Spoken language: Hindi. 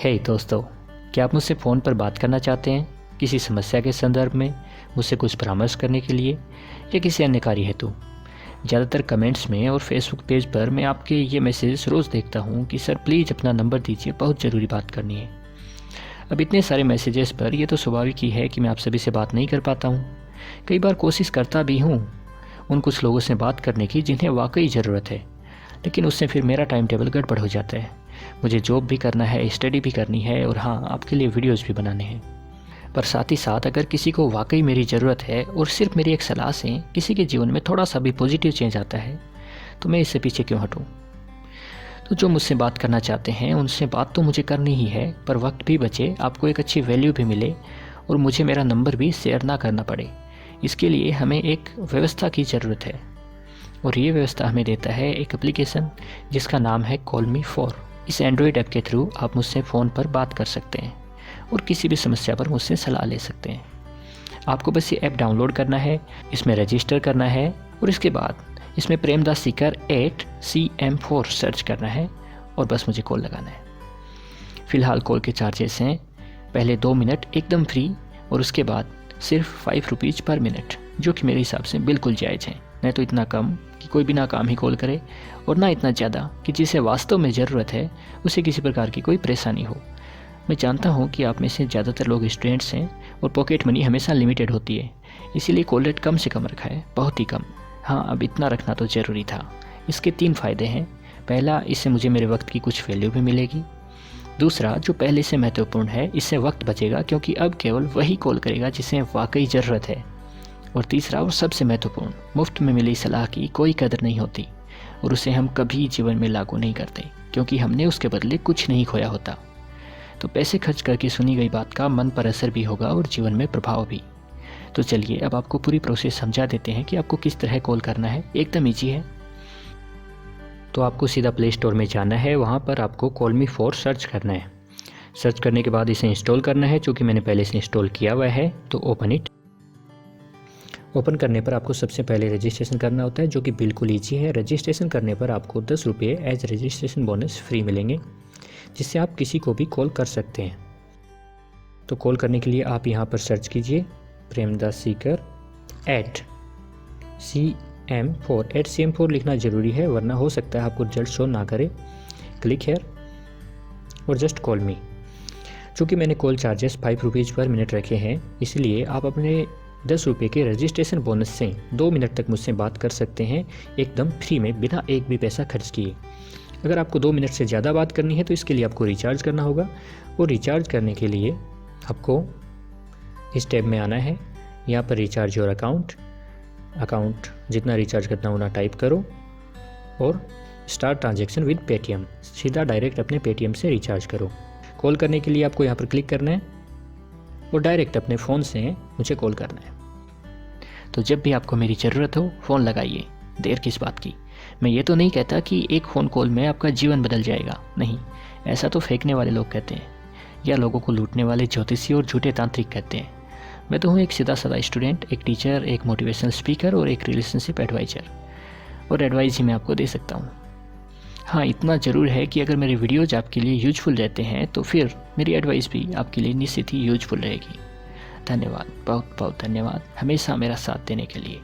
हे दोस्तों, क्या आप मुझसे फ़ोन पर बात करना चाहते हैं किसी समस्या के संदर्भ में, मुझसे कुछ परामर्श करने के लिए या किसी अन्य कार्य हेतु? ज़्यादातर कमेंट्स में और फेसबुक पेज पर मैं आपके ये मैसेज रोज़ देखता हूँ कि सर प्लीज़ अपना नंबर दीजिए, बहुत ज़रूरी बात करनी है। अब इतने सारे मैसेजेस पर यह तो स्वाभाविक ही है कि मैं आप सभी से बात नहीं कर पाता हूँ। कई बार कोशिश करता भी हूँ उन कुछ लोगों से बात करने की जिन्हें वाकई ज़रूरत है, लेकिन उससे फिर मेरा टाइम टेबल गड़बड़ हो जाता है। मुझे जॉब भी करना है, स्टडी भी करनी है और हाँ, आपके लिए वीडियोस भी बनाने हैं। पर साथ ही साथ अगर किसी को वाकई मेरी ज़रूरत है और सिर्फ मेरी एक सलाह से किसी के जीवन में थोड़ा सा भी पॉजिटिव चेंज आता है, तो मैं इससे पीछे क्यों हटूँ? तो जो मुझसे बात करना चाहते हैं उनसे बात तो मुझे करनी ही है, पर वक्त भी बचे, आपको एक अच्छी वैल्यू भी मिले और मुझे मेरा नंबर भी शेयर ना करना पड़े। इसके लिए हमें एक व्यवस्था की ज़रूरत है और ये व्यवस्था हमें देता है एक एप्लीकेशन जिसका नाम है कॉल मी फॉर। इस एंड्रॉयड ऐप के थ्रू आप मुझसे फ़ोन पर बात कर सकते हैं और किसी भी समस्या पर मुझसे सलाह ले सकते हैं। आपको बस ये ऐप डाउनलोड करना है, इसमें रजिस्टर करना है और इसके बाद इसमें प्रेमदास सीकर @CM4 सर्च करना है और बस मुझे कॉल लगाना है। फ़िलहाल कॉल के चार्जेस हैं पहले 2 मिनट एकदम फ्री और उसके बाद सिर्फ ₹5 पर मिनट, जो कि मेरे हिसाब से बिल्कुल जायज़ है। नहीं तो इतना कम कि कोई बिना काम ही कॉल करे और ना इतना ज़्यादा कि जिसे वास्तव में ज़रूरत है उसे किसी प्रकार की कोई परेशानी हो। मैं जानता हूँ कि आप में से ज़्यादातर लोग स्टूडेंट्स हैं और पॉकेट मनी हमेशा लिमिटेड होती है, इसीलिए कॉल रेट कम से कम रखा है, बहुत ही कम। हाँ, अब इतना रखना तो ज़रूरी था। इसके 3 फ़ायदे हैं। पहला, इससे मुझे मेरे वक्त की कुछ वैल्यू भी मिलेगी। दूसरा, जो पहले से महत्वपूर्ण है, इससे वक्त बचेगा क्योंकि अब केवल वही कॉल करेगा जिसे वाकई ज़रूरत है। और तीसरा और सबसे महत्वपूर्ण, मुफ्त में मिली सलाह की कोई कदर नहीं होती और उसे हम कभी जीवन में लागू नहीं करते क्योंकि हमने उसके बदले कुछ नहीं खोया होता। तो पैसे खर्च करके सुनी गई बात का मन पर असर भी होगा और जीवन में प्रभाव भी। तो चलिए अब आपको पूरी प्रोसेस समझा देते हैं कि आपको किस तरह कॉल करना है। एकदम ईजी है। तो आपको सीधा प्ले स्टोर में जाना है, वहाँ पर आपको कॉल मी फॉर सर्च करना है। सर्च करने के बाद इसे इंस्टॉल करना है, चूँकि मैंने पहले से इंस्टॉल किया हुआ है। तो ओपन इट। ओपन करने पर आपको सबसे पहले रजिस्ट्रेशन करना होता है, जो कि बिल्कुल ईजी है। रजिस्ट्रेशन करने पर आपको ₹10 एज रजिस्ट्रेशन बोनस फ्री मिलेंगे, जिससे आप किसी को भी कॉल कर सकते हैं। तो कॉल करने के लिए आप यहाँ पर सर्च कीजिए प्रेमदास सीकर @CM4 लिखना ज़रूरी है, वरना हो सकता है आपको रिजल्ट शो ना करे। क्लिक हेयर और जस्ट कॉल मी। चूँकि मैंने कॉल चार्जेस ₹5 पर मिनट रखे हैं, इसलिए आप अपने ₹10 के रजिस्ट्रेशन बोनस से 2 मिनट तक मुझसे बात कर सकते हैं, एकदम फ्री में, बिना एक भी पैसा खर्च किए। अगर आपको 2 मिनट से ज़्यादा बात करनी है तो इसके लिए आपको रिचार्ज करना होगा और रिचार्ज करने के लिए आपको इस टैब में आना है। यहाँ पर रिचार्ज योर अकाउंट जितना रिचार्ज करना होना टाइप करो और स्टार्ट ट्रांजेक्शन विद पेटीएम, सीधा डायरेक्ट अपने पेटीएम से रिचार्ज करो। कॉल करने के लिए आपको यहाँ पर क्लिक करना है और डायरेक्ट अपने फ़ोन से मुझे कॉल करना है। तो जब भी आपको मेरी ज़रूरत हो फ़ोन लगाइए, देर किस बात की। मैं ये तो नहीं कहता कि एक फ़ोन कॉल में आपका जीवन बदल जाएगा, नहीं, ऐसा तो फेंकने वाले लोग कहते हैं या लोगों को लूटने वाले ज्योतिषी और झूठे तांत्रिक कहते हैं। मैं तो हूँ एक सीधा साधा स्टूडेंट, एक टीचर, एक मोटिवेशनल स्पीकर और एक रिलेशनशिप एडवाइज़र, और एडवाइस ही मैं आपको दे सकता हूँ। हाँ, इतना ज़रूर है कि अगर मेरे वीडियोज़ आपके लिए यूजफुल रहते हैं तो फिर मेरी एडवाइस भी आपके लिए निश्चित ही यूजफुल रहेगी। धन्यवाद, बहुत बहुत धन्यवाद हमेशा मेरा साथ देने के लिए।